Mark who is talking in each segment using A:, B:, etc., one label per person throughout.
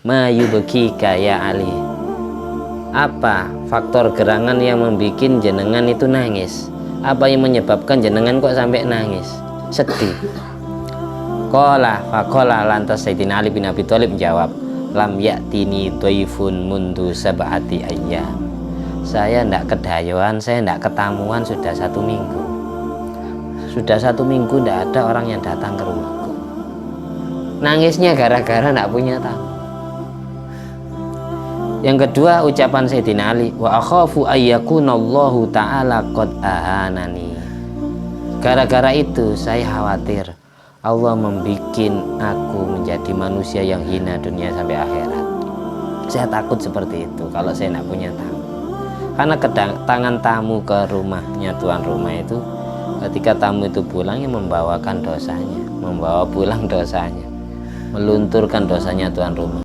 A: ma yubkika ya Ali. Apa faktor gerangan yang membuat jenengan itu nangis? Apa yang menyebabkan jenengan kok sampai nangis, sedih? Faqala lantas Sayyidina Ali bin Abi Thalib menjawab, lam ya'tini dhaifun mundu sab'ati ayyam. Saya tidak kedayuan, saya tidak ketamuan sudah 1 minggu. Sudah 1 minggu tidak ada orang yang datang ke rumahku. Nangisnya gara-gara tidak punya tamu. Yang kedua, ucapan Sayyidina Ali, wa akhafu ayyakunallahu ta'ala qad ahanani. Gara-gara itu saya khawatir Allah membuat aku menjadi manusia yang hina dunia sampai akhirat. Saya takut seperti itu kalau saya tidak punya tamu. Karena kedatangan tamu ke rumahnya tuan rumah itu, ketika tamu itu pulang, yang membawakan dosanya, membawa pulang dosanya, melunturkan dosanya tuan rumah.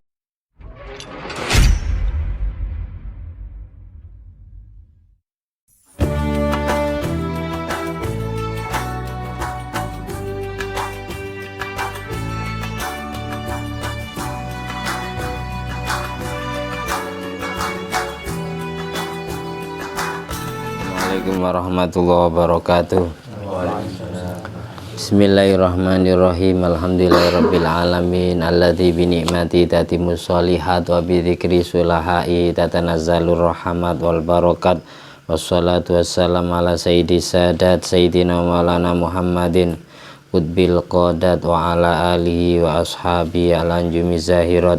A: Assalamualaikum warahmatullahi wabarakatuh. Bismillahirrahmanirrahim. Alhamdulillahirabbil alamin alladzi bi ni'mati tatimmus sholihat wa bi dzikri sulahai tatanazzalur rahmat wal barakat. Wassalatu wassalamu ala sayyidis sadat sayyidina maulana Muhammadin qutbil qadat wa ala alihi wa ashabi alanjumi zahirat.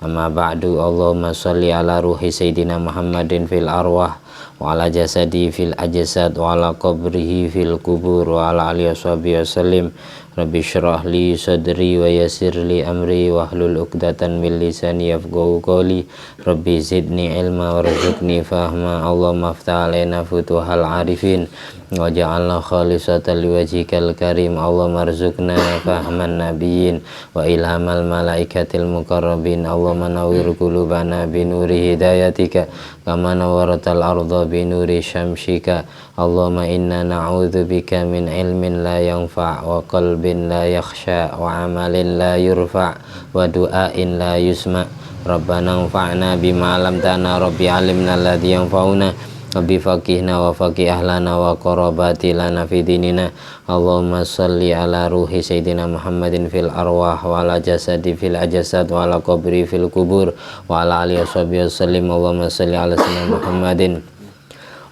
A: Amma ba'du. Allahumma sholli ala ruhi sayyidina Muhammadin fil arwah wa ala jasadi fil ajsad wa ala qabrihi fil kubur wa ala alihi washabihi wasallim. Rabbi syrah li sadri wa yassir li amri wa hlul uqdatan min lisani yafqahu qawli. Rabbi zidni ilma warzuqni fahma. Allahumma aftah alaina futuhal arifin wa ja'alna khalisatan liwajhikal karim. Allahumma arzuqna fahman nabiyyin wa ilhamal malaikatil muqarrabin. Allahumma nawwir qulubana binuri hidayatika kama nawwaratal arda binuri syamsika. Allahumma inna na'udzubika min ilmin la yanfa' wa qalbin la yakhsha wa amalin la yurfa' wa du'ain la yusma'. Rabbana anfa'na bima 'allamtana rabbi 'allimna alladhi yanfa'una rabbi faqihna wa faqih ahlana wa qarabati lana fi dinina. Allahumma salli ala ruhi sayyidina Muhammadin fil arwah wa ala jasadi fil ajsad wa ala qabri fil kubur wa ala alihi washabihi wasallim. Allahumma salli ala sayyidina Muhammadin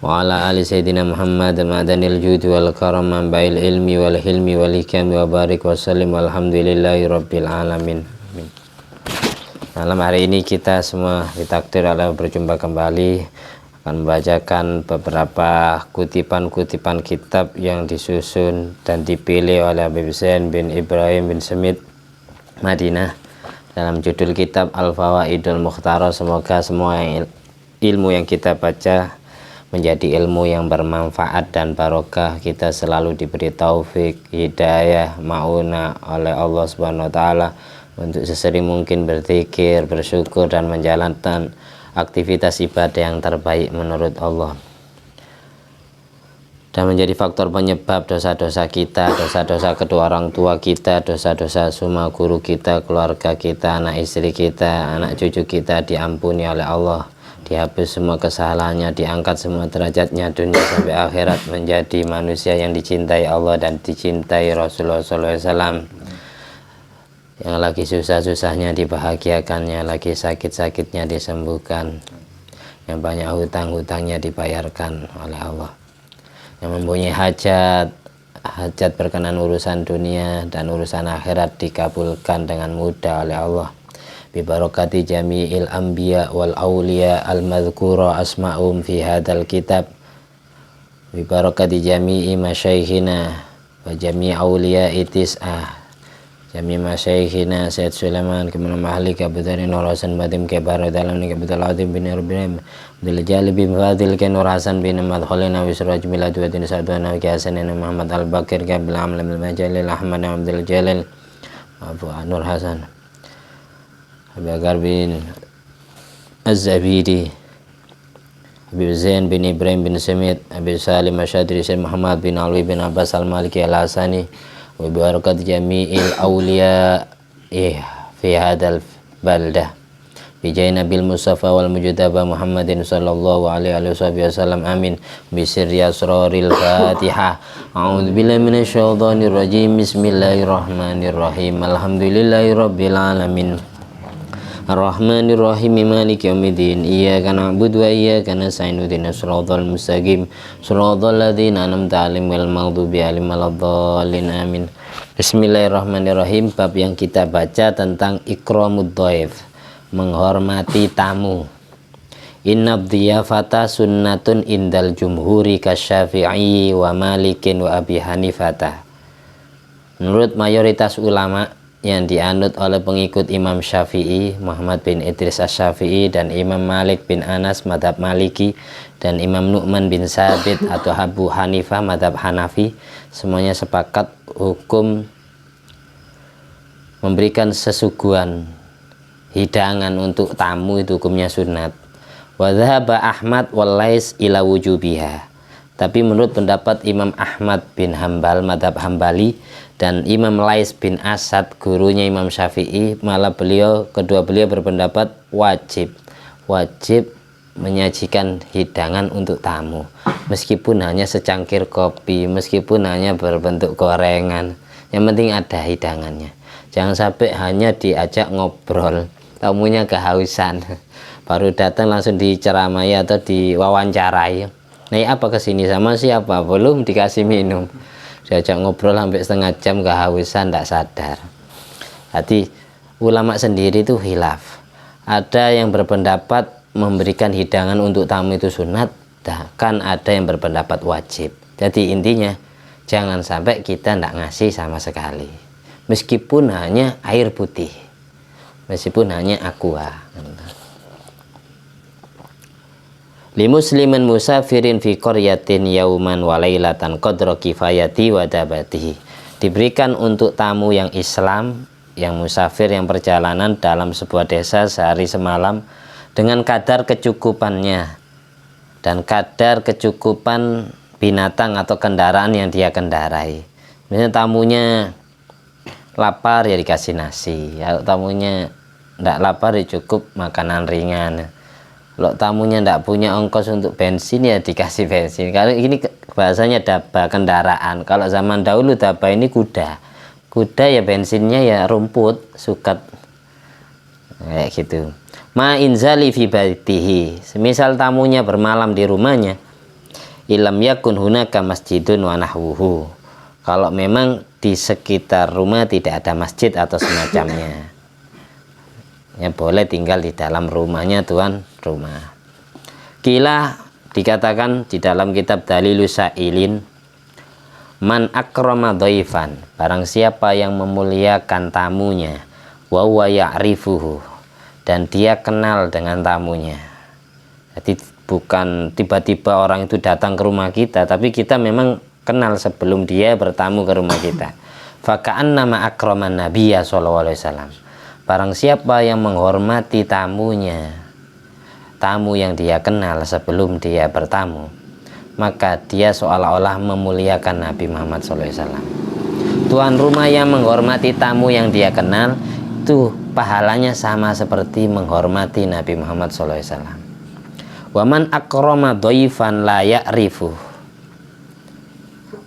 A: wa ala ali sayyidina Muhammad madanil judi wal karam manba'il ilmi wal hilmi wal hikami wa barik wa sallim walhamdulillahi rabbil alamin. Amin. Malam hari ini kita semua ditakdir Allah berjumpa kembali, akan membacakan beberapa kutipan-kutipan kitab yang disusun dan dipilih oleh Habib Zain bin Ibrahim bin Semit Madinah dalam judul kitab Al-Fawaidul Mukhtarah. Semoga semua ilmu yang kita baca menjadi ilmu yang bermanfaat dan barokah. Kita selalu diberi taufik, hidayah, maunah oleh Allah Subhanahu wa taala untuk sesering mungkin berzikir, bersyukur dan menjalankan aktivitas ibadah yang terbaik menurut Allah, dan menjadi faktor penyebab dosa-dosa kita, dosa-dosa kedua orang tua kita, dosa-dosa semua guru kita, keluarga kita, anak istri kita, anak cucu kita diampuni oleh Allah, dihapus semua kesalahannya, diangkat semua derajatnya dunia sampai akhirat, menjadi manusia yang dicintai Allah dan dicintai Rasulullah SAW. Yang lagi susah-susahnya dibahagiakannya, lagi sakit-sakitnya disembuhkan, yang banyak hutang-hutangnya dibayarkan oleh Allah, yang mempunyai hajat berkenan urusan dunia dan urusan akhirat dikabulkan dengan mudah oleh Allah. Bi barakati jami'il anbiya wal awliya al madhkura asma'um fi hadzal kitab, bi barakati jami'i masyaikhina wa jami' awliya itis'ah jami' masyaikhina Sayyid Sulaiman kemana mahli kabutarin Nur Hasan Batim kebar dalam ni kabutal Adim bin Ibrahim Abdul Jalil bin Fadil ke Nur Hasan bin Ahmad Khalil Nabi Suraj Milad wa din Sa'dana ke Hasan Muhammad Al-Bakir ke Abdul Amlam Al-Majalil Ahmad Abdul Jalil Abu Nur Hasan Abi Agar bin Az-Zabidi, Habib Zain bin Ibrahim bin Semit, Habib Salim Asyadri, Syekh Muhammad bin Alwi bin Abbas Al-Maliki Al-Hasani, wa barakat jami'il awliya fi hadal baldah, bijai Nabil Mustafa wal Mujtaba Muhammadin sallallahu alaihi wasallam amin bisirri asraril Fatihah. A'udzubillahi minasyaitonir rajim. Bismillahirrahmanirrahim. Alhamdulillahirabbil alamin. Ar-Rahmanir Rahim Maliki Yaumiddin. Iyyaka na'budu wa iyyaka nasta'in. Ihdinas siratal mustaqim. Siratal ladzina an'amta 'alaihim ghairil maghdubi 'alaihim waladdallin. Amin. Bismillahirrahmanirrahim. Bab yang kita baca tentang ikramud dhaif, menghormati tamu. Inna dhiyafata sunnatun indal jumhuri kasyafi'i wa malikin wa abi hanifata. Menurut mayoritas ulama yang dianut oleh pengikut Imam Syafi'i, Muhammad bin Idris Asy-Syafi'i, dan Imam Malik bin Anas madhab Maliki, dan Imam Nu'man bin Sabit atau Abu Hanifah madhab Hanafi, semuanya sepakat hukum memberikan sesuguhan hidangan untuk tamu itu hukumnya sunat. Wa dhahaba Ahmad wal Lais ila wujubiha. Tapi menurut pendapat Imam Ahmad bin Hambal madhab Hambali dan Imam Lais bin Asad gurunya Imam Syafi'i, malah kedua beliau berpendapat wajib menyajikan hidangan untuk tamu, meskipun hanya secangkir kopi, meskipun hanya berbentuk gorengan, yang penting ada hidangannya. Jangan sampai hanya diajak ngobrol, tamunya kehausan, baru datang langsung diceramai atau diwawancarai. Nah, apa kesini sama siapa? Belum dikasih minum, diajak ngobrol sampai setengah jam kehausan, tidak sadar. Jadi ulama sendiri itu khilaf. Ada yang berpendapat memberikan hidangan untuk tamu itu sunat, bahkan ada yang berpendapat wajib. Jadi intinya jangan sampai kita tidak ngasih sama sekali, meskipun hanya air putih, meskipun hanya aqua. Li musliman musafirin fi qaryatin yauman wa lailatan qadra kifayati wa dabatihi. Diberikan untuk tamu yang Islam, yang musafir, yang perjalanan dalam sebuah desa sehari semalam dengan kadar kecukupannya dan kadar kecukupan binatang atau kendaraan yang dia kendarai. Misalnya tamunya lapar ya dikasih nasi, kalau tamunya tidak lapar ya cukup makanan ringan. Kalau tamunya tidak punya ongkos untuk bensin ya dikasih bensin. Kalau ini bahasanya daba, kendaraan. Kalau zaman dahulu daba ini kuda. Kuda ya bensinnya ya rumput, sukat, kayak gitu. Ma inzali fi baitihi. Semisal tamunya bermalam di rumahnya, ilam yakun hunaka masjidun wa nahwuhu. Kalau memang di sekitar rumah tidak ada masjid atau semacamnya, ya boleh tinggal di dalam rumahnya tuan rumah. Kila dikatakan di dalam kitab Dalilus Sa'ilin, man akrama dhaifan, barang siapa yang memuliakan tamunya, wa huwa ya'rifuhu, dan dia kenal dengan tamunya. Jadi bukan tiba-tiba orang itu datang ke rumah kita, tapi kita memang kenal sebelum dia bertamu ke rumah kita. Faka'annama akraman nabiyya sallallahu alaihi wasallam. Barang siapa yang menghormati tamunya, tamu yang dia kenal sebelum dia bertamu, maka dia seolah-olah memuliakan Nabi Muhammad SAW. Tuan rumah yang menghormati tamu yang dia kenal, itu pahalanya sama seperti menghormati Nabi Muhammad SAW. Waman akrama dhaifan la ya'rifu.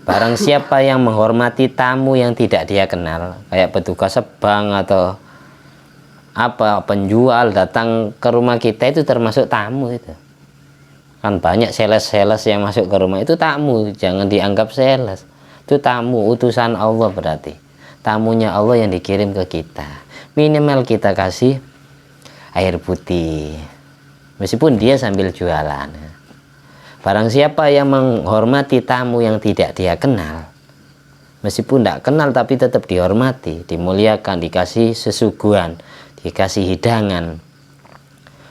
A: Barang siapa yang menghormati tamu yang tidak dia kenal, kayak petugas bank atau penjual datang ke rumah kita, itu termasuk tamu. Itu kan banyak sales yang masuk ke rumah, itu tamu, jangan dianggap sales, itu tamu, utusan Allah. Berarti tamunya Allah yang dikirim ke kita. Minimal kita kasih air putih, meskipun dia sambil jualan. Barang siapa yang menghormati tamu yang tidak dia kenal, meskipun tidak kenal tapi tetap dihormati, dimuliakan, dikasih sesuguhan, dikasih hidangan,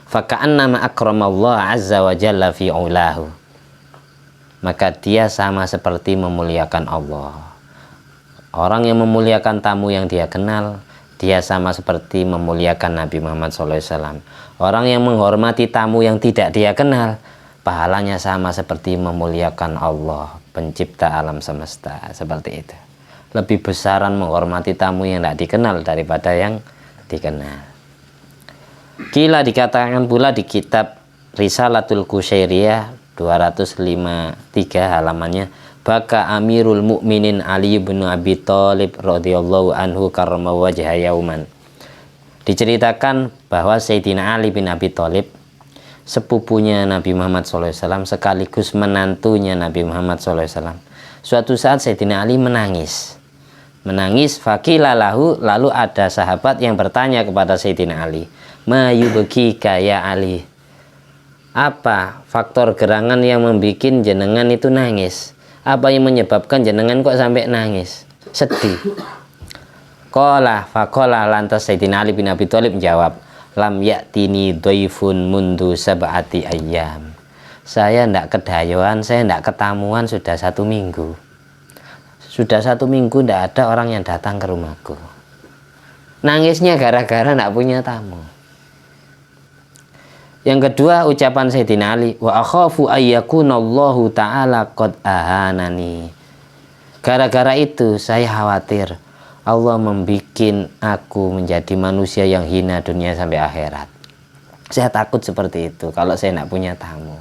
A: faka'annama akramallah azza wa jalla fi ulahu, maka dia sama seperti memuliakan Allah. Orang yang memuliakan tamu yang dia kenal, dia sama seperti memuliakan Nabi Muhammad SAW. Orang yang menghormati tamu yang tidak dia kenal, pahalanya sama seperti memuliakan Allah, pencipta alam semesta. Seperti itu. Lebih besaran menghormati tamu yang tidak dikenal daripada yang dikenal. Kila dikatakan pula di kitab Risalatul Qusyairiyah 253 halamannya, baka Amirul Mukminin Ali bin Abi Thalib radhiyallahu anhu karrama wajha yauman. Diceritakan bahwa Sayyidina Ali bin Abi Thalib, sepupunya Nabi Muhammad SAW sekaligus menantunya Nabi Muhammad SAW, suatu saat Sayyidina Ali menangis. Fakilalahu, lalu ada sahabat yang bertanya kepada Sayyidina Ali, ma yubkika ya Ali, apa faktor gerangan yang membuat jenengan itu nangis? Apa yang menyebabkan jenengan kok sampai nangis, sedih? Fakola, lantas Sayyidina Ali bin Abi Thalib menjawab, lam ya'tini dhaifun mundu sab'ati ayyam. Saya ndak kedayoan, saya ndak ketamuan sudah 1 minggu. Sudah 1 minggu ndak ada orang yang datang ke rumahku. Nangisnya gara-gara ndak punya tamu. Yang kedua, ucapan Sayyidina Ali, wa akhafu ayyakunallahu ta'ala qad ahanani. Gara-gara itu saya khawatir Allah membuat aku menjadi manusia yang hina dunia sampai akhirat. Saya takut seperti itu kalau saya tidak punya tamu.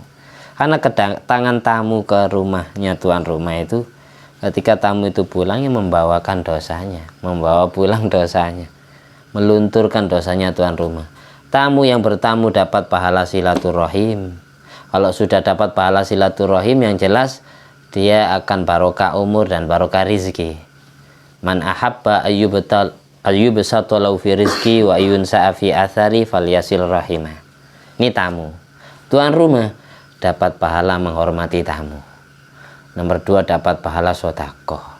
A: Karena kedatangan tamu ke rumahnya tuan rumah itu, ketika tamu itu pulang yang membawakan dosanya, membawa pulang dosanya, melunturkan dosanya tuan rumah. Tamu yang bertamu dapat pahala silaturahim. Kalau sudah dapat pahala silaturahim, yang jelas dia akan barokah umur dan barokah rizki. Man ahabba ayyubsata lahu fi rizki wa yunsa'a fi athari falyasil rahimah. Ini tamu. Tuan rumah dapat pahala menghormati tamu. Nomor 2, dapat pahala sedekah.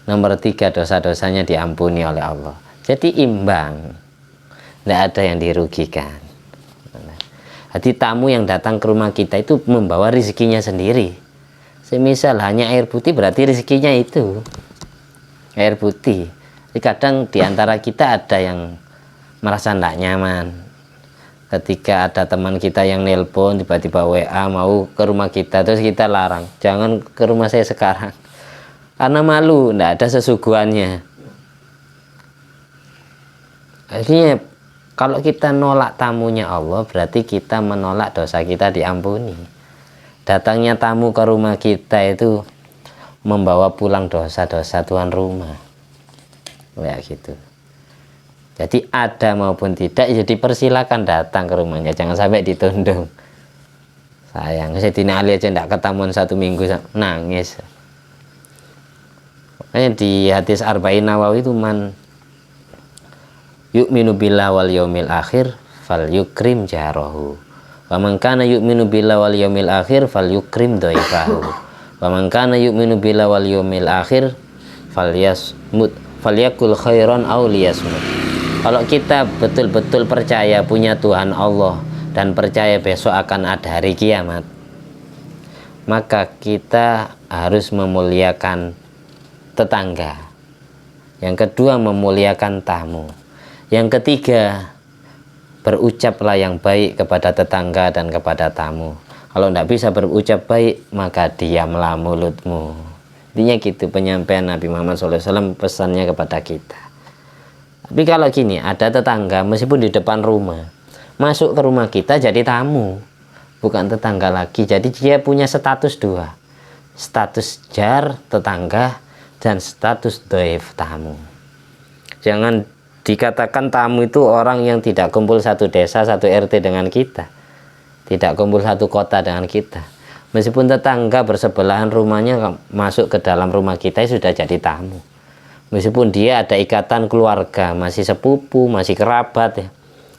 A: Nomor 3, dosa-dosanya diampuni oleh Allah. Jadi imbang. Tidak ada yang dirugikan. Jadi tamu yang datang ke rumah kita itu membawa rezekinya sendiri. Semisal hanya air putih, berarti rezekinya itu air putih. Jadi kadang diantara kita ada yang merasa tidak nyaman ketika ada teman kita yang nelpon tiba-tiba WA mau ke rumah kita, terus kita larang, jangan ke rumah saya sekarang karena malu, tidak ada sesuguhannya. Akhirnya kalau kita nolak tamunya Allah, berarti kita menolak dosa kita diampuni. Datangnya tamu ke rumah kita itu membawa pulang dosa-dosa tuan rumah. Kayak gitu. Jadi ada maupun tidak, jadi persilakan datang ke rumahnya, jangan sampai ditundung. Sayang, Sayyidina Ali aja tidak ketemuan 1 minggu, nangis. Makanya di hadis Arba'in Nawawi itu, man yu'minu billah wal yaumil akhir fal yukrim jarahu wa man kana yu'minu billah wal yaumil akhir fal yukrim dhaifahu wa man kana yu'minu billah wal yaumil akhir falyakul khairan aw liyasmut. Kalau kita betul-betul percaya punya Tuhan Allah dan percaya besok akan ada hari kiamat, maka kita harus memuliakan tetangga. Yang kedua, memuliakan tamu. Yang ketiga, berucaplah yang baik kepada tetangga dan kepada tamu. Kalau tidak bisa berucap baik, maka diamlah mulutmu. Intinya gitu penyampaian Nabi Muhammad SAW, pesannya kepada kita. Tapi kalau gini, ada tetangga meskipun di depan rumah, masuk ke rumah kita jadi tamu, bukan tetangga lagi. Jadi dia punya status 2, status jar tetangga dan status dhaif tamu. Jangan dikatakan tamu itu orang yang tidak kumpul satu desa, satu RT dengan kita, tidak kumpul satu kota dengan kita. Meskipun tetangga bersebelahan rumahnya masuk ke dalam rumah kita, sudah jadi tamu. Meskipun dia ada ikatan keluarga, masih sepupu, masih kerabat ya,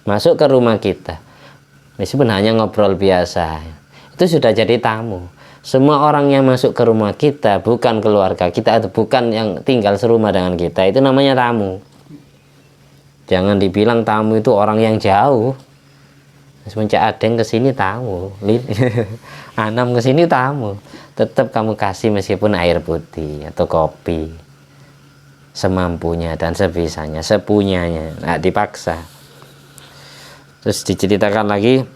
A: masuk ke rumah kita, meskipun hanya ngobrol biasa, itu sudah jadi tamu. Semua orang yang masuk ke rumah kita bukan keluarga kita atau bukan yang tinggal serumah dengan kita, itu namanya tamu. Jangan dibilang tamu itu orang yang jauh. Semenjak Adeng ke sini tamu, Anam ke sini tamu, tetap kamu kasih meskipun air putih atau kopi, semampunya dan sebisanya, sepunyanya, nggak dipaksa. Terus diceritakan lagi,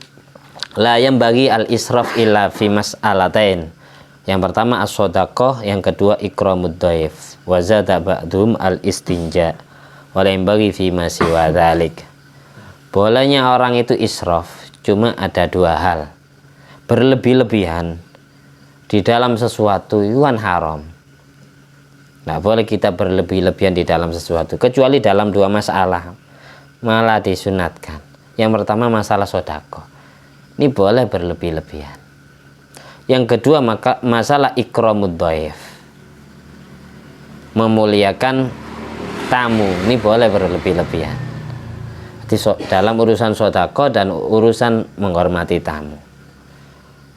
A: la yang bagi al israf illa fi mas'alatain. Yang pertama as-shadaqah, yang kedua ikramud dhaif, wa zada ba'dhum al istinja, wa la yang bagi fi ma siwa dzalik. Bolehnya orang itu israf cuma ada dua hal. Berlebih-lebihan di dalam sesuatu itu kan haram. Nggak boleh kita berlebih-lebihan di dalam sesuatu, kecuali dalam dua masalah malah disunatkan. Yang pertama masalah sodako, ini boleh berlebih-lebihan. Yang kedua masalah ikramud dhaif, memuliakan tamu, ini boleh berlebih-lebihan. Dalam urusan sodako dan urusan menghormati tamu.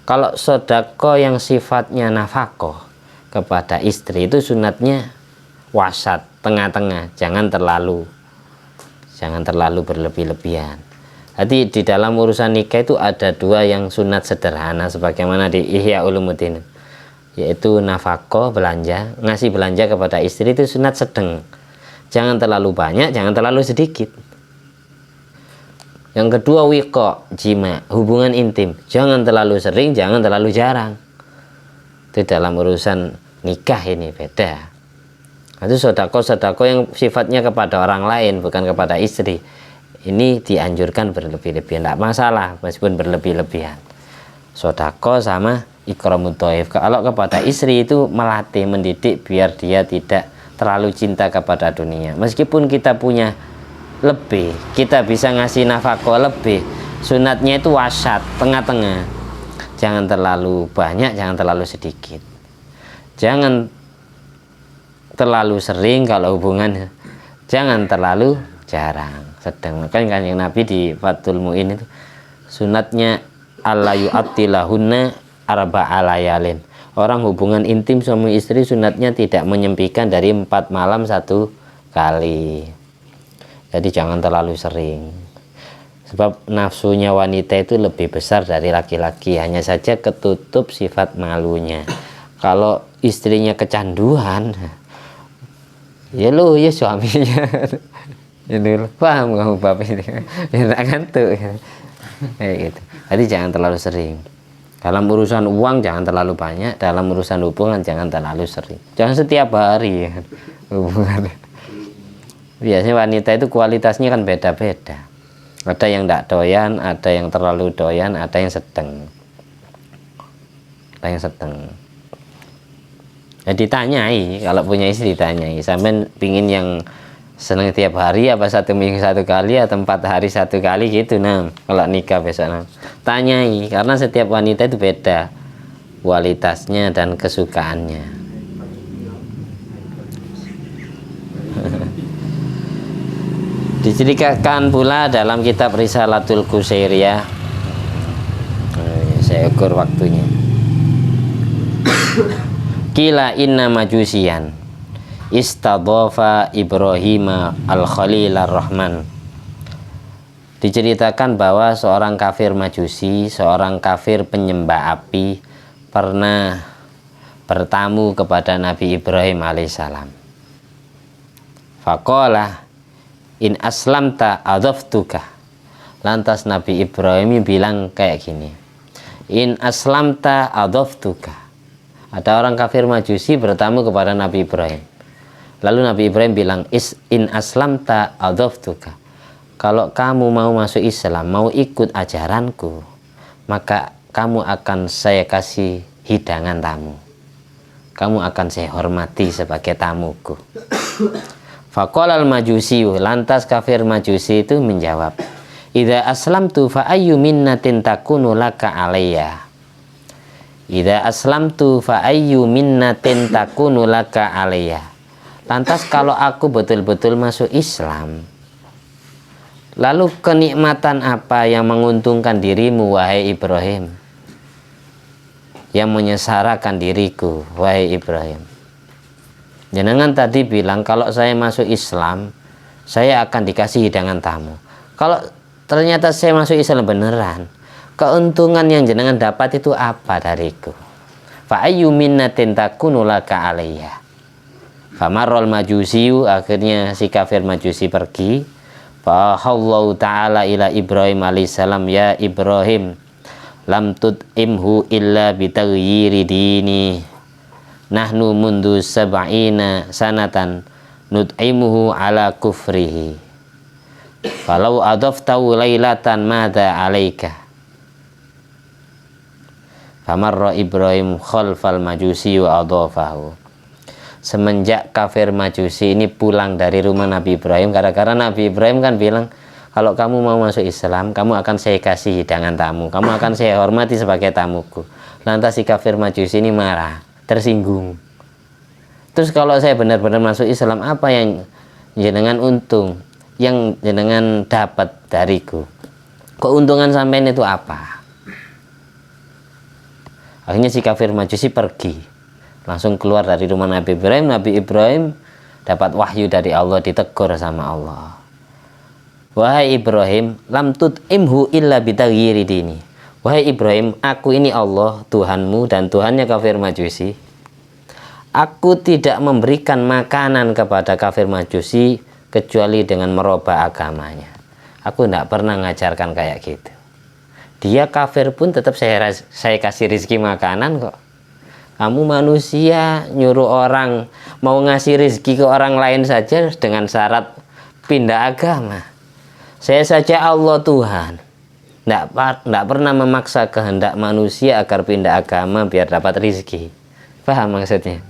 A: Kalau sodako yang sifatnya nafkah kepada istri itu sunatnya wasat, tengah-tengah, jangan terlalu berlebih-lebihan. Jadi di dalam urusan nikah itu ada dua yang sunat sederhana sebagaimana di Ihya Ulumuddin, yaitu nafkah, belanja, ngasih belanja kepada istri itu sunat sedang, jangan terlalu banyak, jangan terlalu sedikit. Yang kedua wiqa, jima, hubungan intim, jangan terlalu sering, jangan terlalu jarang. Itu dalam urusan nikah ini beda. Itu sodako yang sifatnya kepada orang lain bukan kepada istri, ini dianjurkan berlebih-lebihan, tidak masalah meskipun berlebih-lebihan. Sodako sama ikramud dhaif. Kalau kepada istri itu melatih, mendidik biar dia tidak terlalu cinta kepada dunia. Meskipun kita punya lebih, kita bisa ngasih nafkah lebih, sunatnya itu wasat, tengah-tengah, jangan terlalu banyak, jangan terlalu sedikit, jangan terlalu sering kalau hubungan, jangan terlalu jarang, sedang. Makanya Kanjeng Nabi di Fathul Mu'in itu sunatnya alla yu'attilahunna arba'a layalin, orang hubungan intim suami istri sunatnya tidak menyempikan dari 4 malam 1 kali. Jadi jangan terlalu sering, sebab nafsunya wanita itu lebih besar dari laki-laki, hanya saja ketutup sifat malunya. Kalau istrinya kecanduan, ya lu ya suaminya ini paham kamu bab ini, ya kan tuh kayak gitu. Jadi jangan terlalu sering. Dalam urusan uang jangan terlalu banyak, dalam urusan hubungan jangan terlalu sering, jangan setiap hari ya, hubungan. Biasanya wanita itu kualitasnya kan beda-beda, ada yang tidak doyan, ada yang terlalu doyan, ada yang sedang, Jadi tanyai, kalau punya istri tanyai, sampai pingin yang seneng tiap hari apa 1 minggu 1 kali atau 4 hari 1 kali gitu. Nah kalau nikah besok tanyai, karena setiap wanita itu beda kualitasnya dan kesukaannya. Diceritakan pula dalam kitab Risalatul Qusairiyah, saya ukur waktunya, Qila inna majusian istadhafa Ibrahim al-Khalil ar-Rahman. Diceritakan bahwa seorang kafir majusi, seorang kafir penyembah api, pernah bertamu kepada Nabi Ibrahim alaihissalam. Faqala in aslamta adhaftuka. Lantas Nabi Ibrahim bilang kayak gini, in aslamta adhaftuka. Ada orang kafir majusi bertamu kepada Nabi Ibrahim. Lalu Nabi Ibrahim bilang, in aslamta adhaftuka. Kalau kamu mau masuk Islam, mau ikut ajaranku, maka kamu akan saya kasih hidangan tamu, kamu akan saya hormati sebagai tamuku. Faqala al-majusi, lantas kafir majusi itu menjawab, idza aslamtu fa ayyu minnatin takunu laka alayya. Idza aslamtu fa ayyu minnatin takunu laka alayya. Lantas kalau aku betul-betul masuk Islam, lalu kenikmatan apa yang menguntungkan dirimu wahai Ibrahim, yang menyesarakan diriku wahai Ibrahim? Jenengan tadi bilang kalau saya masuk Islam saya akan dikasih hidangan tamu. Kalau ternyata saya masuk Islam beneran, keuntungan yang jenengan dapat itu apa dariku? Fa ayyu minnatin takunu laka alayya. Famarrol majusiyu, akhirnya si kafir majusi pergi. Fa hallahu ta'ala ila Ibrahim alaihissalam, ya Ibrahim, lam tut'imhu illa bitaghyiri dini. Nahnu mundu sab'ina sanatan nut'imuhu ala kufrihi. Falau adaftahu lailatan madza alaika. Famarra Ibrahim khalfal majusi wa adafahu. Semenjak kafir majusi ini pulang dari rumah Nabi Ibrahim, gara-gara Nabi Ibrahim kan bilang, kalau kamu mau masuk Islam, kamu akan saya kasih hidangan tamu, kamu akan saya hormati sebagai tamuku. Lantas si kafir majusi ini marah, tersinggung. Terus kalau saya benar-benar masuk Islam, apa yang jenengan untung, yang jenengan dapat dariku? Keuntungan sampean itu apa? Akhirnya si kafir majusi pergi, langsung keluar dari rumah Nabi Ibrahim. Nabi Ibrahim dapat wahyu dari Allah, ditegur sama Allah. Wahai Ibrahim, lam tut'imhu illa bitaghyiri dini. Wahai Ibrahim, aku ini Allah, Tuhanmu dan Tuhannya kafir majusi. Aku tidak memberikan makanan kepada kafir majusi kecuali dengan merubah agamanya. Aku tidak pernah ngajarkan kayak gitu. Dia kafir pun tetap saya kasih rezeki makanan kok. Kamu manusia nyuruh orang mau ngasih rezeki ke orang lain saja dengan syarat pindah agama. Saya saja Allah Tuhan, tidak pernah memaksa kehendak manusia agar pindah agama biar dapat rezeki. Paham maksudnya?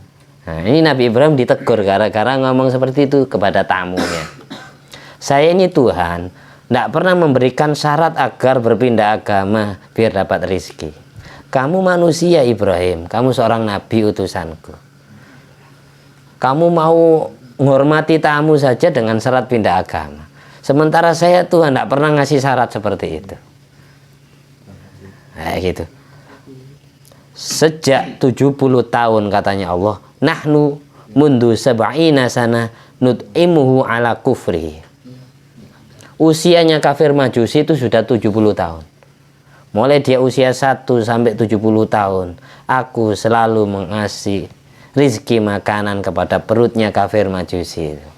A: Nah, ini Nabi Ibrahim ditegur gara-gara ngomong seperti itu kepada tamunya. Saya ini Tuhan, tidak pernah memberikan syarat agar berpindah agama biar dapat rezeki. Kamu manusia Ibrahim, kamu seorang nabi utusanku. Kamu mau menghormati tamu saja dengan syarat pindah agama. Sementara saya Tuhan tidak pernah ngasih syarat seperti itu. Nah, gitu. Sejak 70 tahun katanya Allah, nahnu mundu sab'ina sana nut'imuhu ala kufri. Usianya kafir majusi itu sudah 70 tahun. Mulai dia usia 1 sampai 70 tahun, aku selalu mengasih rizki makanan kepada perutnya kafir majusi itu.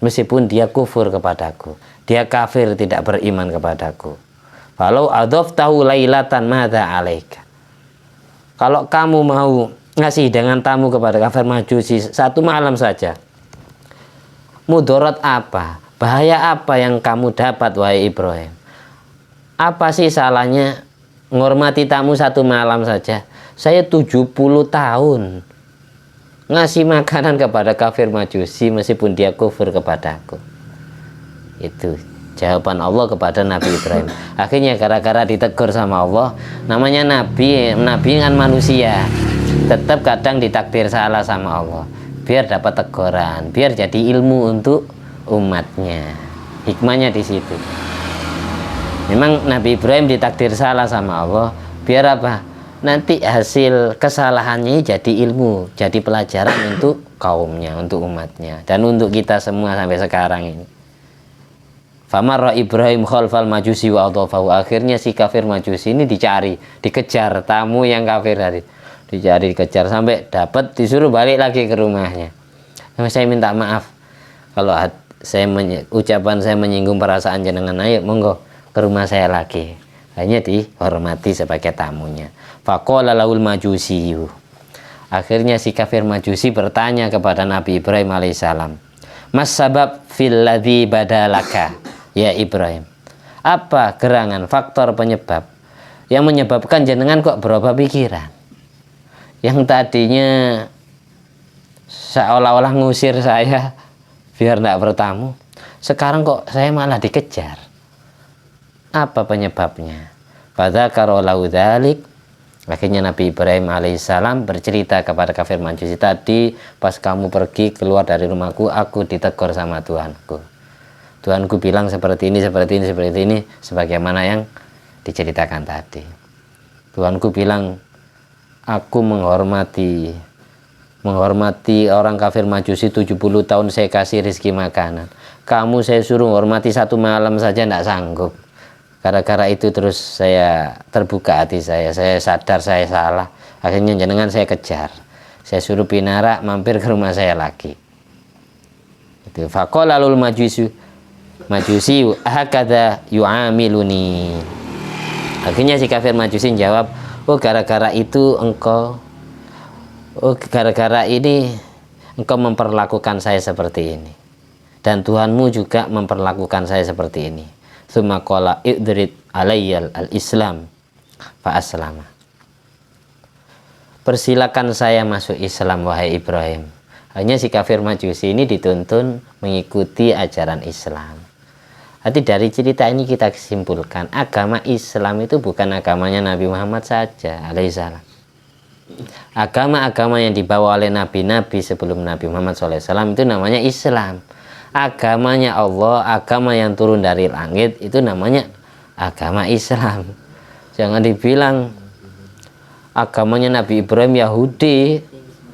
A: Meskipun dia kufur kepadaku, dia kafir tidak beriman kepadaku. Falau adaftahu lailatan madza alaika. Kalau kamu mau ngasih dengan tamu kepada kafir majusi 1 malam saja, mudarat apa? Bahaya apa yang kamu dapat wahai Ibrahim? Apa sih salahnya menghormati tamu 1 malam saja? Saya 70 tahun ngasih makanan kepada kafir majusi meskipun dia kufur kepadaku. Itu jawaban Allah kepada Nabi Ibrahim. Akhirnya gara-gara ditegur sama Allah, namanya nabi kan manusia, tetap kadang ditakdir salah sama Allah, biar dapat teguran, biar jadi ilmu untuk umatnya. Hikmahnya di situ. Memang Nabi Ibrahim ditakdir salah sama Allah, biar apa? Nanti hasil kesalahannya jadi ilmu, jadi pelajaran untuk kaumnya, untuk umatnya, dan untuk kita semua sampai sekarang ini. Famarra Ibrahim khalfal majusi wa adhafahu. Akhirnya si kafir majusi ini dicari, dikejar tamu yang kafir tadi. Dicari, dikejar sampai dapat, disuruh balik lagi ke rumahnya. Saya minta maaf kalau ucapan saya menyinggung perasaan jenengan, ayo monggo ke rumah saya lagi. Hanya dihormati sebagai tamunya. Faqala lahul majusiyu. Akhirnya si kafir majusi bertanya kepada Nabi Ibrahim alaihissalam, mas sabab fil ladzi badalaka ya Ibrahim, apa gerangan, faktor penyebab yang menyebabkan jenengan kok berubah pikiran? Yang tadinya seolah-olah ngusir saya biar tidak bertamu, sekarang kok saya malah dikejar. Apa penyebabnya? Fadzakara lahu dzalik. Akhirnya Nabi Ibrahim alaihissalam bercerita kepada kafir majusi, tadi pas kamu pergi keluar dari rumahku, aku ditegur sama Tuhanku. Tuhanku bilang seperti ini, seperti ini, seperti ini, sebagaimana yang diceritakan tadi. Tuhanku bilang, aku menghormati orang kafir majusi 70 tahun saya kasih rezeki makanan. Kamu saya suruh menghormati 1 malam saja tidak sanggup. Gara-gara itu terus saya terbuka hati saya sadar saya salah. Akhirnya jenengan saya kejar. Saya suruh pinara mampir ke rumah saya lagi. Itu faqala lul majusi hakadha yu'amiluni. Akhirnya si kafir majusi jawab, oh gara-gara itu gara-gara ini engkau memperlakukan saya seperti ini. dan Tuhanmu juga memperlakukan saya seperti ini. Tsumma qala idrid alayyal al-islam fa aslama. Persilakan saya masuk Islam wahai Ibrahim. Hanya si kafir Majusi ini dituntun mengikuti ajaran Islam. Jadi dari cerita ini kita simpulkan agama Islam itu bukan agamanya Nabi Muhammad saja alaihissalam. Agama-agama yang dibawa oleh nabi-nabi sebelum Nabi Muhammad SAW itu namanya Islam. Agamanya Allah, agama yang turun dari langit itu namanya agama Islam. Jangan dibilang agamanya Nabi Ibrahim Yahudi,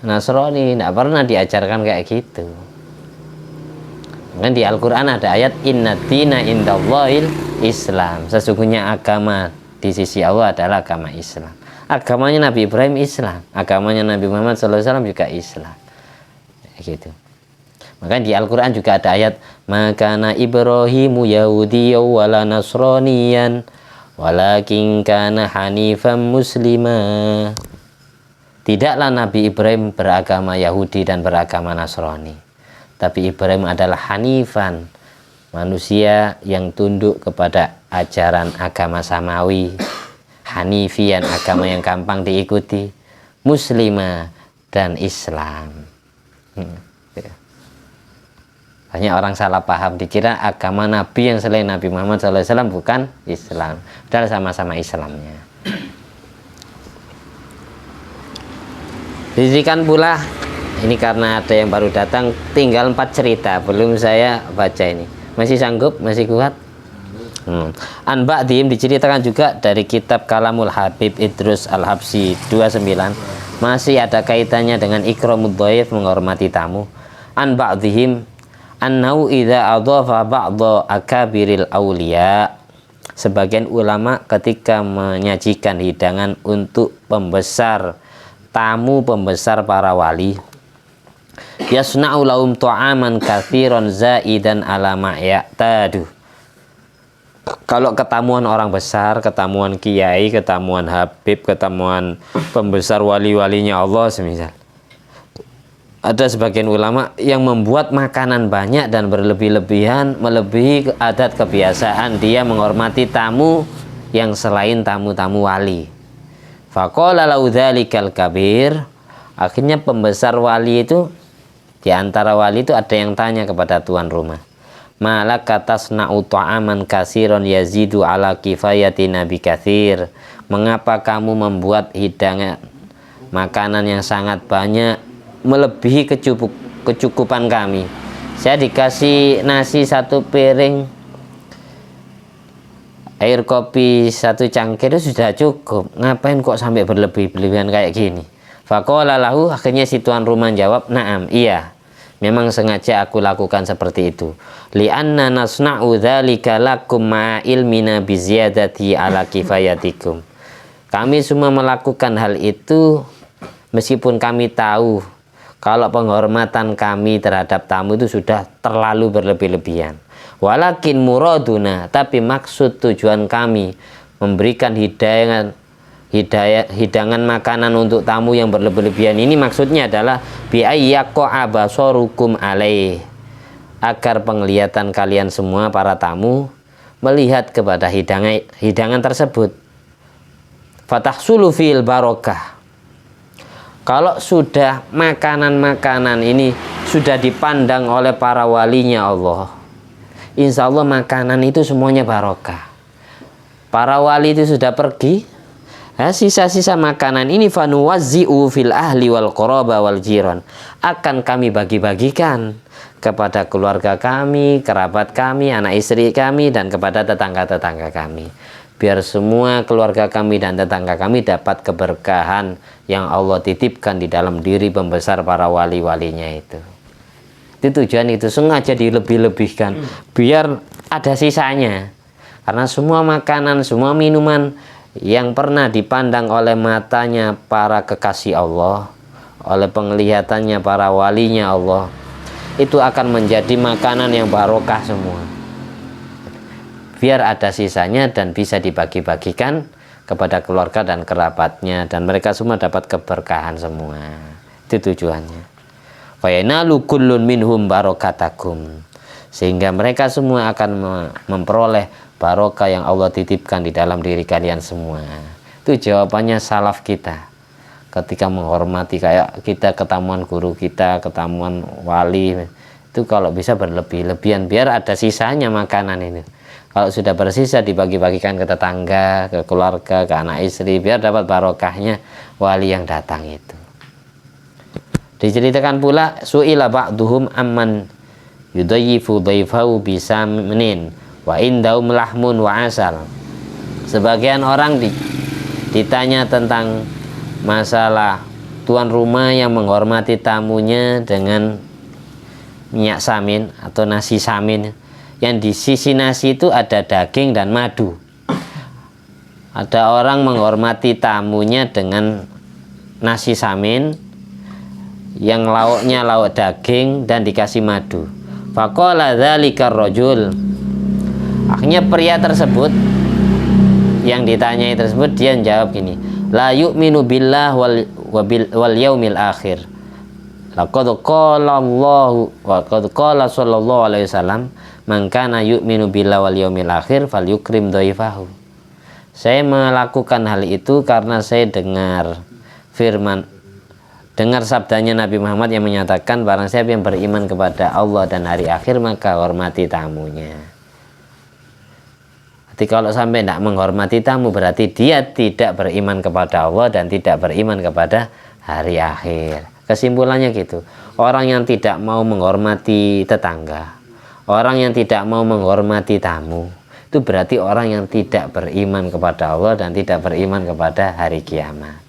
A: Nasrani, tidak pernah diajarkan kayak gitu. Kan di Al-Quran ada ayat inna dina indallahil Islam. Sesungguhnya agama di sisi Allah adalah agama Islam. Agamanya Nabi Ibrahim Islam, agamanya Nabi Muhammad SAW juga Islam. Gitu. Maka di Al-Quran juga ada ayat makana Ibrahimu Yahudiyya wala Nasraniyan walakin kana hanifan muslimah. Tidaklah Nabi Ibrahim beragama Yahudi dan beragama Nasrani, tapi Ibrahim adalah hanifan, manusia yang tunduk kepada ajaran agama samawi, hanifian, agama yang gampang diikuti, muslimah, dan Islam. Banyak orang salah paham, dikira agama Nabi yang selain Nabi Muhammad SAW bukan Islam, padahal sama-sama Islamnya. Disikan pula, ini karena ada yang baru datang, tinggal 4 cerita belum saya baca ini. Masih sanggup? Masih kuat? An ba'dihim diceritakan juga dari kitab Kalamul Habib Idrus Al-Habsyi 29. Masih ada kaitannya dengan ikramud dhaif, menghormati tamu. An ba'dihim annau idza adhafa ba'dha akabiril auliya. Sebagian ulama ketika menyajikan hidangan untuk tamu pembesar para wali, yasna'u lahum ta'aman katsiran zaidan ala ma ya'tadu. Kalau ketamuan orang besar, ketamuan kiai, ketamuan habib, ketamuan pembesar wali-walinya Allah semisal, ada sebagian ulama yang membuat makanan banyak dan berlebih-lebihan, melebihi adat kebiasaan dia menghormati tamu yang selain tamu-tamu wali. Faqala lahu dzalikal kabir. Akhirnya pembesar wali itu, di antara wali itu ada yang tanya kepada tuan rumah, malaka tasna'u ta'aman katsiran yazidu ala kifayati nabi katsir. Mengapa kamu membuat hidangan makanan yang sangat banyak melebihi kecukupan kami? Saya dikasih nasi 1 piring, air kopi 1 cangkir itu sudah cukup, ngapain kok sampai berlebih-lebihan kayak gini? Faqala lahu, akhirnya si tuan rumah jawab, na'am, iya, memang sengaja aku lakukan seperti itu. Li'anna nasna'u dzalika lakum ma ilmina bi ziyadati ala kifayatikum. Kami semua melakukan hal itu meskipun kami tahu kalau penghormatan kami terhadap tamu itu sudah terlalu berlebih-lebihan. Walakin muraduna, tapi maksud tujuan kami memberikan hidangan makanan untuk tamu yang berlebih-lebihan ini, maksudnya adalah bi'ayyaqa abasarukum alaih, agar penglihatan kalian semua para tamu melihat kepada hidangan tersebut. Fatahsulu fil barokah. Kalau sudah makanan-makanan ini sudah dipandang oleh para walinya Allah, insya Allah makanan itu semuanya barokah. Para wali itu sudah pergi, sisa-sisa makanan ini fanuwazzi'u fil ahli wal quraba wal jiran, akan kami bagi-bagikan kepada keluarga kami, kerabat kami, anak istri kami, dan kepada tetangga-tetangga kami, biar semua keluarga kami dan tetangga kami dapat keberkahan yang Allah titipkan di dalam diri pembesar para wali-walinya itu. Itu tujuan, itu sengaja dilebih-lebihkan biar ada sisanya. Karena semua makanan, semua minuman yang pernah dipandang oleh matanya para kekasih Allah, oleh penglihatannya para walinya Allah, itu akan menjadi makanan yang barokah semua. Biar ada sisanya dan bisa dibagi-bagikan kepada keluarga dan kerabatnya, dan mereka semua dapat keberkahan semua. Itu tujuannya. Fayanalu kullun minhum barokatakum. sehingga mereka semua akan memperoleh barokah yang Allah titipkan di dalam diri kalian semua. Itu jawabannya salaf kita ketika menghormati, kayak kita ketemuan guru kita, ketemuan wali, itu kalau bisa berlebih-lebihan biar ada sisanya makanan ini. Kalau sudah bersisa dibagi-bagikan ke tetangga, ke keluarga, ke anak istri, biar dapat barokahnya wali yang datang itu. Diceritakan pula su'ila ba'duhum amman yudayyifu dhaifahu bisamnin wa indahum lahmun wa asal. Sebagian orang ditanya tentang masalah tuan rumah yang menghormati tamunya dengan minyak samin atau nasi samin, yang di sisi nasi itu ada daging dan madu. Ada orang menghormati tamunya dengan nasi samin yang lauknya lauk daging dan dikasih madu. Faqala dzalika rajul. Akhirnya pria tersebut yang ditanyai tersebut dia jawab gini, la yu'minu billah wal yaumil akhir. Laqad qala Allah wa qad qala sallallahu alaihi wasallam man kana yu'minu billahi wal yaumil akhir falyukrim dhaifahu. Saya melakukan hal itu karena saya dengar sabdanya Nabi Muhammad yang menyatakan barang siapa yang beriman kepada Allah dan hari akhir maka hormati tamunya. Jadi kalau sampai tidak menghormati tamu berarti dia tidak beriman kepada Allah dan tidak beriman kepada hari akhir. Kesimpulannya gitu, orang yang tidak mau menghormati tetangga, orang yang tidak mau menghormati tamu, itu berarti orang yang tidak beriman kepada Allah dan tidak beriman kepada hari kiamat.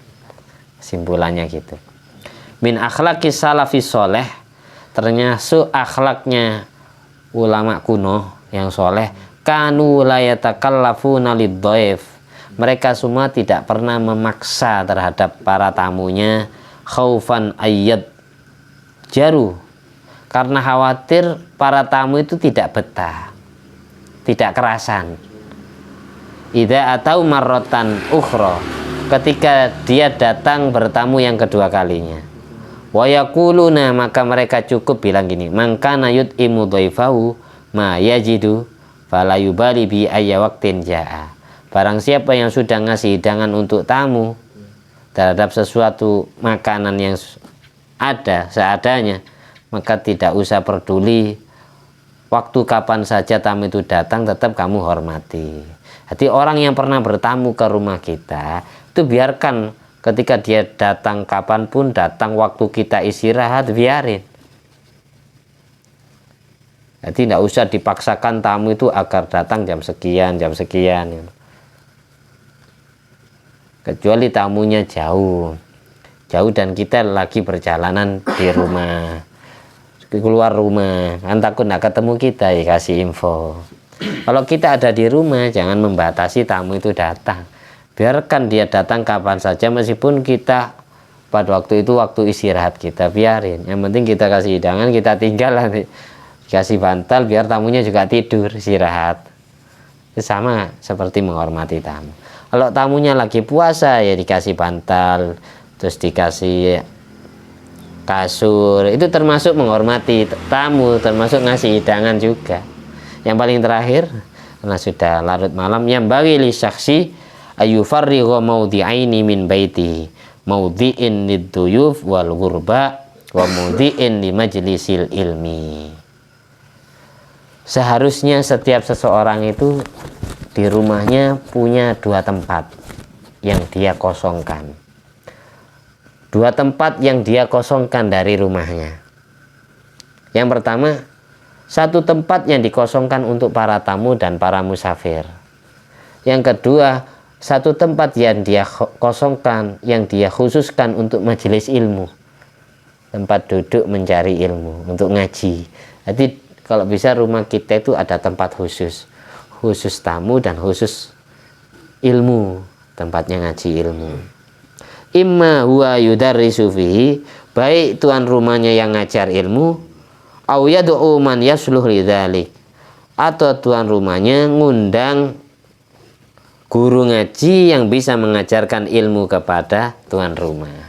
A: Kesimpulannya gitu. Min akhlaqis salafis soleh, termasuk akhlaknya ulama kuno yang soleh, kanu la yatakallafuna lidhaif. Mereka semua tidak pernah memaksa terhadap para tamunya, khaufan ayyad jaru, karena khawatir para tamu itu tidak betah, tidak kerasan. Idza atau marratan ukhra, ketika dia datang bertamu yang kedua kalinya. Wa yaquluna, maka mereka cukup bilang gini, man kana yut'imu dhaifahu ma yajidu fala yubali bi ayya waqtin jaa. Barang siapa yang sudah ngasih hidangan untuk tamu terhadap sesuatu makanan yang ada seadanya, maka tidak usah peduli waktu kapan saja tamu itu datang, tetap kamu hormati. Jadi orang yang pernah bertamu ke rumah kita itu biarkan, ketika dia datang kapanpun, datang waktu kita istirahat, biarin. Jadi tidak usah dipaksakan tamu itu agar datang jam sekian. Kecuali tamunya jauh dan kita lagi perjalanan di rumah, keluar rumah, kan takut nggak ketemu kita, ya kasih info. Kalau kita ada di rumah, jangan membatasi tamu itu datang, biarkan dia datang kapan saja, meskipun kita pada waktu itu waktu istirahat kita, biarin. Yang penting kita kasih hidangan, kita tinggal nanti dikasih bantal biar tamunya juga tidur istirahat. Itu sama seperti menghormati tamu. Kalau tamunya lagi puasa ya dikasih bantal, terus dikasih kasur, itu termasuk menghormati tamu, termasuk ngasih hidangan juga. Yang paling terakhir, karena sudah larut malam, yang bagi li syaksi ayufarriqo maudhi'aini min baiti, maudhi'in liduyuf wal ghurba wa maudhi'in li majlisil ilmi. Seharusnya setiap seseorang itu di rumahnya punya dua tempat yang dia kosongkan. Dua tempat yang dia kosongkan dari rumahnya. Yang pertama, satu tempat yang dikosongkan untuk para tamu dan para musafir. Yang kedua, satu tempat yang dia kosongkan, yang dia khususkan untuk majelis ilmu. Tempat duduk mencari ilmu, untuk ngaji. Jadi kalau bisa rumah kita itu ada tempat khusus tamu dan khusus ilmu, tempatnya ngaji ilmu. Imma huwa yudarrisu fihi, baik tuan rumahnya yang ngajar ilmu, au yad'u man yasluh lidzalik, atau tuan rumahnya ngundang guru ngaji yang bisa mengajarkan ilmu kepada tuan rumah.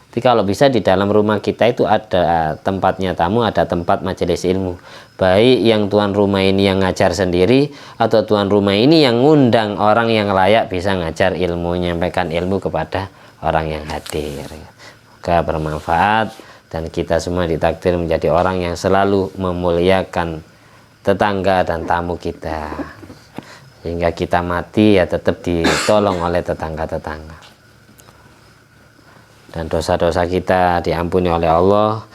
A: Jadi Tapi kalau bisa di dalam rumah kita itu ada tempatnya tamu, ada tempat majelis ilmu. Baik yang tuan rumah ini yang ngajar sendiri, atau tuan rumah ini yang ngundang orang yang layak bisa ngajar ilmu, menyampaikan ilmu kepada orang yang hadir. Semoga bermanfaat dan kita semua ditakdir menjadi orang yang selalu memuliakan tetangga dan tamu kita, sehingga kita mati ya tetap ditolong oleh tetangga-tetangga, dan dosa-dosa kita diampuni oleh Allah,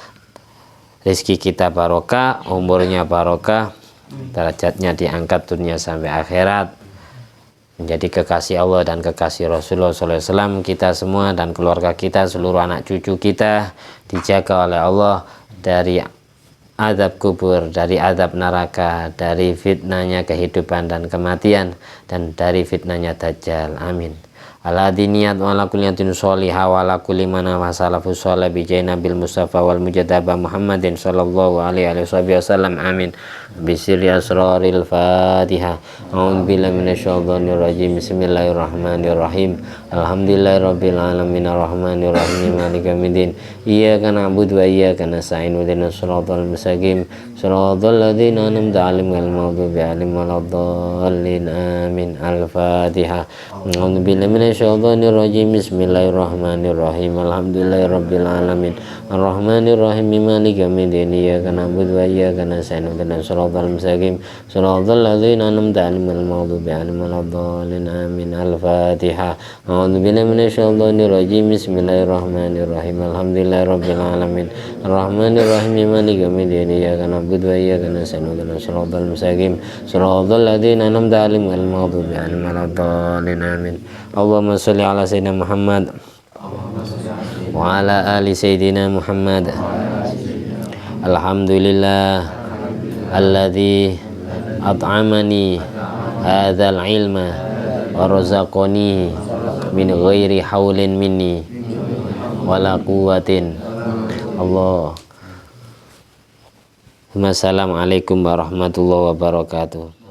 A: rezeki kita barokah, umurnya barokah, derajatnya diangkat dunia sampai akhirat, menjadi kekasih Allah dan kekasih Rasulullah SAW. Kita semua dan keluarga kita, seluruh anak cucu kita dijaga oleh Allah dari azab kubur, dari azab neraka, dari fitnahnya kehidupan dan kematian, dan dari fitnahnya Dajjal. Amin. Ala diniyat wa ala kulliyatin sholihah wa ala kulli mana wa salafu sholih bi jainabil mustafa wal mujadaba Muhammadin sallallahu alaihi wasallam. Amin. Bisirri asraril Fatihah. A'udzu billahi minasyaitonir rajim. Bismillahirrahmanirrahim. Alhamdulillahirabbil alamin arrahmanir rahim maliki yaumiddin. Iyyaka na'budu wa iyyaka nasta'in ihdinas siratal mustaqim siratal ladzina an'amta 'alaihim ghairil maghdubi 'alaihim waladdallin. Amin. Al-Fatihah. A'udzu billahi minasyaitonir rajim. Bismillahirrahmanirrahim. Alhamdulillahirabbil alamin arrahmanir rahim maliki yaumiddin. Iyyaka na'budu wa iyyaka nasta'in ihdinas siratal mustaqim siratal ladzina an'amta 'alaihim ghairil maghdubi 'alaihim waladdallin. Amin. Al-Fatihah. A'udzu billahi minasyaitonir rajim. Bismillahirrahmanirrahim. Alhamdulillahirabbil alamin arrahmanir rahim maliki yaumiddin. Iyyaka na'budu wa iyyaka nasta'in ihdinas siratal mustaqim siratal ladzina an'amta 'alaihim ghairil maghdubi 'alaihim waladdallin. Amin. Allahumma sholli ala sayyidina Muhammad wa ala ali sayyidina Muhammad. Alhamdulillah alladzi at'amani hadzal ilma wa razaqani min ghairi haulin minni wala quwwatin. Assalamualaikum warahmatullahi wabarakatuh.